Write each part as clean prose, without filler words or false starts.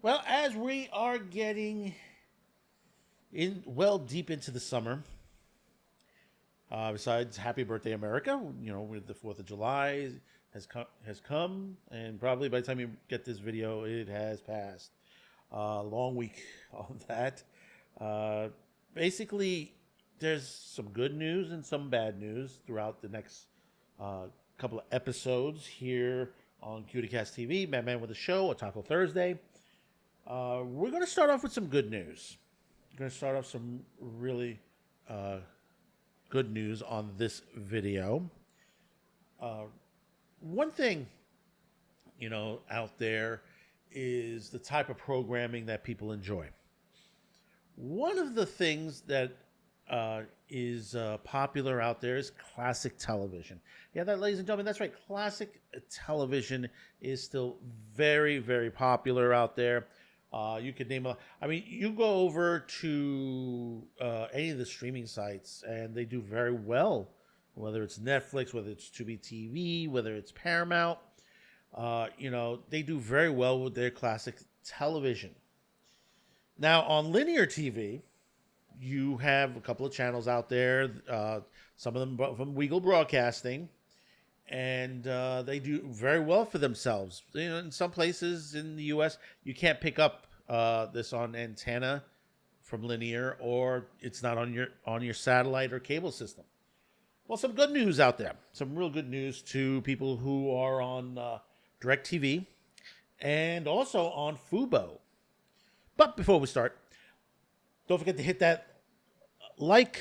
Well, as we are getting deep into the summer, besides Happy Birthday America, with the 4th of July has come, and probably by the time you get this video, it has passed. Long week of that. Uh, Basically, there's some good news and some bad news throughout the next uh, couple of episodes here on CutiCast TV, Man with a Show, a Taco Thursday. We're going to start off with some good news. We're going to start off some really uh, good news on this video. One thing, out there is the type of programming that people enjoy. One of the things that is popular out there is classic television. Yeah, that, ladies and gentlemen, that's right. Classic television is still very, very popular out there. You could name you go over to any of the streaming sites, and they do very well. Whether it's Netflix, whether it's Tubi TV, whether it's Paramount, they do very well with their classic television. Now, on linear TV, you have a couple of channels out there, some of them from Weigel Broadcasting, and they do very well for themselves. In some places in the U.S., you can't pick up this on antenna from linear, or it's not on your satellite or cable system. Well, some good news out there. Some real good news to people who are on DirecTV and also on FUBO. But before we start, don't forget to hit that like,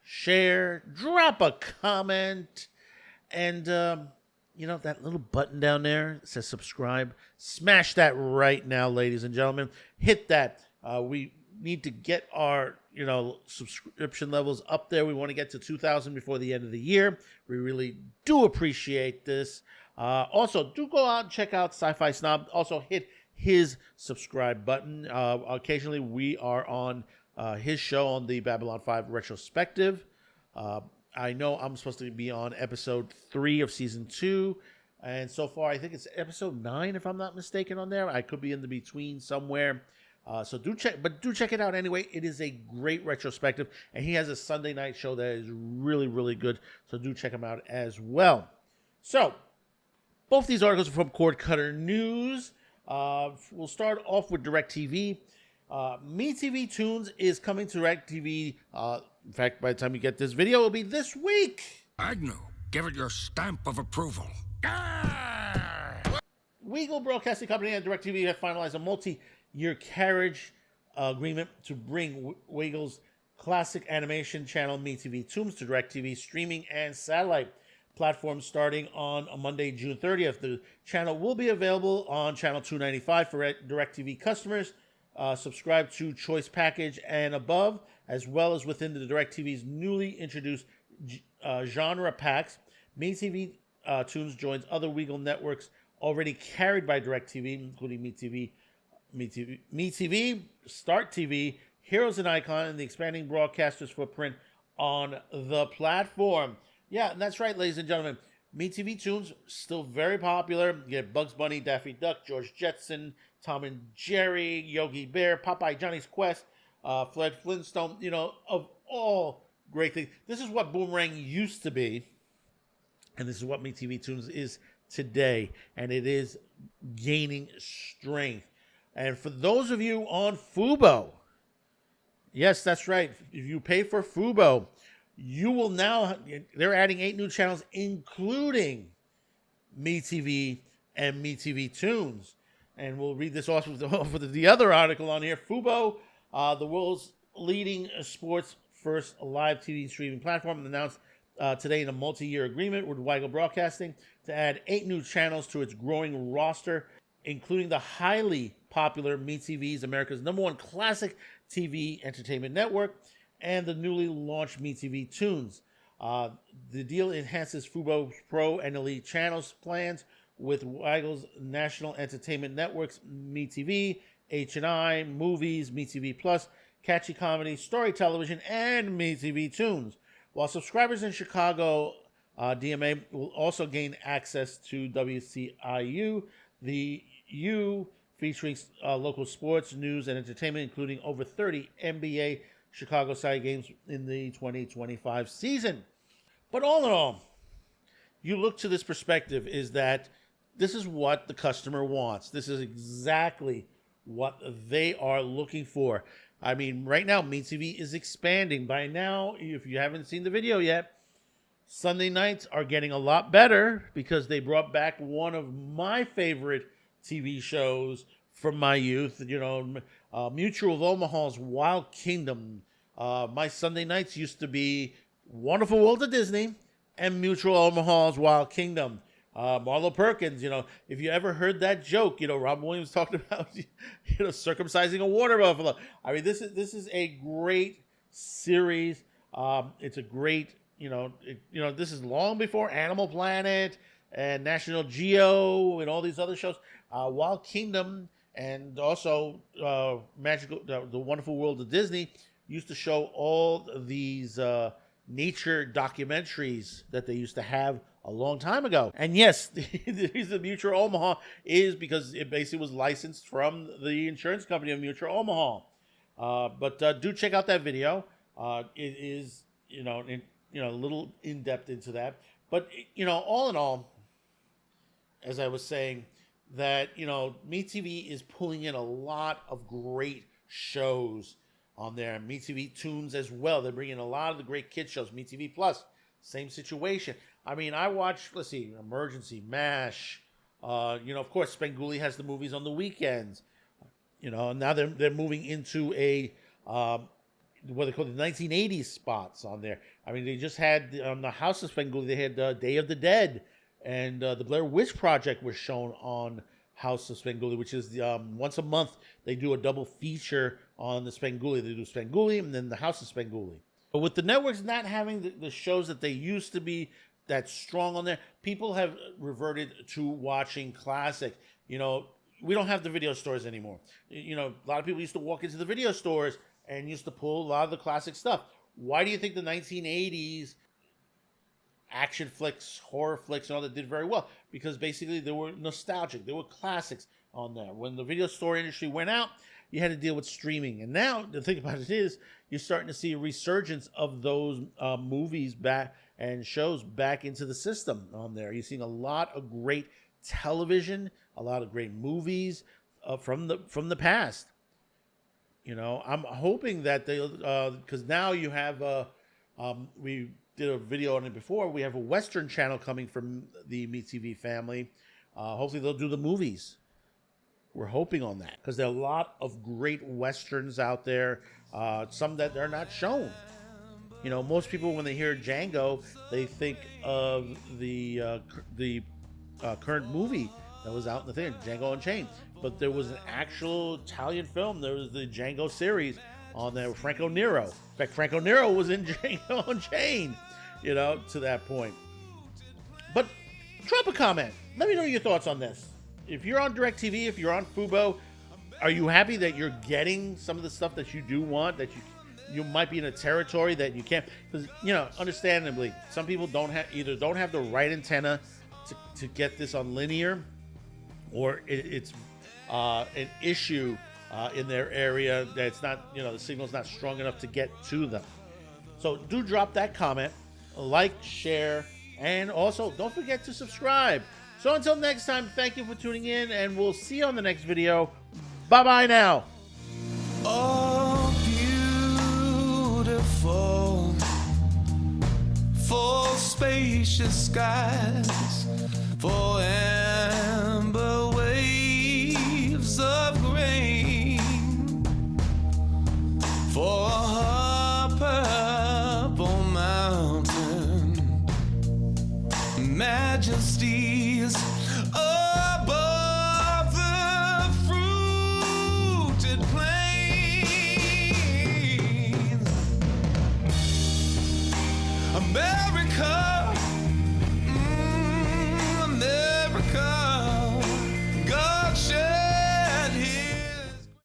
share, drop a comment, and, that little button down there that says subscribe. Smash that right now, ladies and gentlemen. Hit that. We need to get our, subscription levels up there. We want to get to 2,000 before the end of the year. We really do appreciate this. Also, do go out and check out Sci-Fi Snob. Also, hit his subscribe button. Occasionally, we are on his show on the Babylon 5 retrospective. I know I'm supposed to be on episode 3 of season 2. And so far, I think it's episode 9, if I'm not mistaken, on there. I could be in the between somewhere. So do check it out anyway. It is a great retrospective, and he has a Sunday night show that is really, really good. So do check him out as well. So both these articles are from Cord Cutter News. We'll start off with DirecTV. MeTV Toons is coming to DirecTV. In fact, by the time you get this video, it'll be this week. Agnew, give it your stamp of approval. Weigel Broadcasting Company and DirecTV have finalized a multi-year carriage agreement to bring Weigel's classic animation channel MeTV Toons to DirecTV streaming and satellite platforms starting on Monday, June 30th. The channel will be available on channel 295 for DirecTV customers. Subscribe to Choice Package and above, as well as within the DirecTV's newly introduced genre packs. MeTV Toons joins other Weigel networks already carried by DirecTV, including MeTV, Start TV, Heroes and Icon, and the expanding broadcasters footprint on the platform. Yeah, and that's right, ladies and gentlemen. MeTV Toons still very popular. You get Bugs Bunny, Daffy Duck, George Jetson, Tom and Jerry, Yogi Bear, Popeye, Johnny's Quest, Fred Flintstone, of all great things. This is what Boomerang used to be, and this is what MeTV Toons is today, and it is gaining strength. And for those of you on FUBO, yes, that's right. If you pay for FUBO, you will now, they're adding 8 new channels, including MeTV and MeTV Toons. And we'll read this off with the other article on here. FUBO, the world's leading sports first live TV streaming platform, announced today in a multi-year agreement with Weigel Broadcasting to add 8 new channels to its growing roster, including the highly popular MeTV's America's #1 classic TV entertainment network, and the newly launched MeTV Toons. The deal enhances FUBO's Pro and Elite channels plans with Weigel's national entertainment networks, MeTV, H&I, Movies, MeTV Plus, Catchy Comedy, Story Television, and MeTV Toons. While subscribers in Chicago DMA will also gain access to WCIU, the U, featuring local sports, news, and entertainment, including over 30 NBA Chicago side games in the 2025 season. But all in all, you look to this perspective is that this is what the customer wants. This is exactly what they are looking for. I mean, right now, MeTV is expanding. By now, if you haven't seen the video yet, Sunday nights are getting a lot better because they brought back one of my favorite TV shows from my youth, Mutual of Omaha's Wild Kingdom. My Sunday nights used to be Wonderful World of Disney and Mutual Omaha's Wild Kingdom. Marlo Perkins, if you ever heard that joke, Robin Williams talked about, circumcising a water buffalo. I mean, this is a great series. It's a great, this is long before Animal Planet and National Geo and all these other shows. Wild Kingdom and also the Wonderful World of Disney used to show all these nature documentaries that they used to have a long time ago. And yes, the reason Mutual Omaha is because it basically was licensed from the insurance company of Mutual Omaha. But do check out that video. It is, a little in depth into that. But all in all, as I was saying, that MeTV is pulling in a lot of great shows on there. MeTV Toons as well. They're bringing a lot of the great kid shows. MeTV Plus, same situation. I mean, I watch, let's see, Emergency, MASH. Of course, Spenguli has the movies on the weekends. Now they're moving into a what they call the 1980s spots on there. I mean, they just had on the House of Spenguli, they had Day of the Dead, and the Blair Witch Project was shown on House of Spenguli, which is once a month they do a double feature on the Spenguli. They do Spenguli and then the House of Spenguli. But with the networks not having the shows that they used to be that strong on there, people have reverted to watching classic. We don't have the video stores anymore. A lot of people used to walk into the video stores and used to pull a lot of the classic stuff. Why do you think the 1980s action flicks, horror flicks, and all that did very well? Because basically they were nostalgic. They were classics on there. When the video store industry went out, you had to deal with streaming. And now the thing about it is you're starting to see a resurgence of those movies back and shows back into the system on there. You're seeing a lot of great television, a lot of great movies from the past. I'm hoping that they'll, because now you have, we did a video on it before, we have a Western channel coming from the MeTV family. Hopefully they'll do the movies. We're hoping on that because there are a lot of great Westerns out there, some that they're not shown. Most people, when they hear Django, they think of the current movie that was out in the thing, Django Unchained. But there was an actual Italian film. There was the Django series on there with Franco Nero. In fact, Franco Nero was in Django Unchained, to that point. But drop a comment. Let me know your thoughts on this. If you're on DIRECTV, if you're on FUBO, are you happy that you're getting some of the stuff that you do want, that you might be in a territory that you can't? Because, understandably, some people don't have the right antenna to get this on linear, or it's an issue in their area that it's not, the signal's not strong enough to get to them. So do drop that comment, like, share, and also don't forget to subscribe. So until next time, thank you for tuning in, and we'll see you on the next video. Bye-bye now. Oh, beautiful, full spacious skies, for amber waves of grain, for a purple mountain, majesties above the fruited plains. America.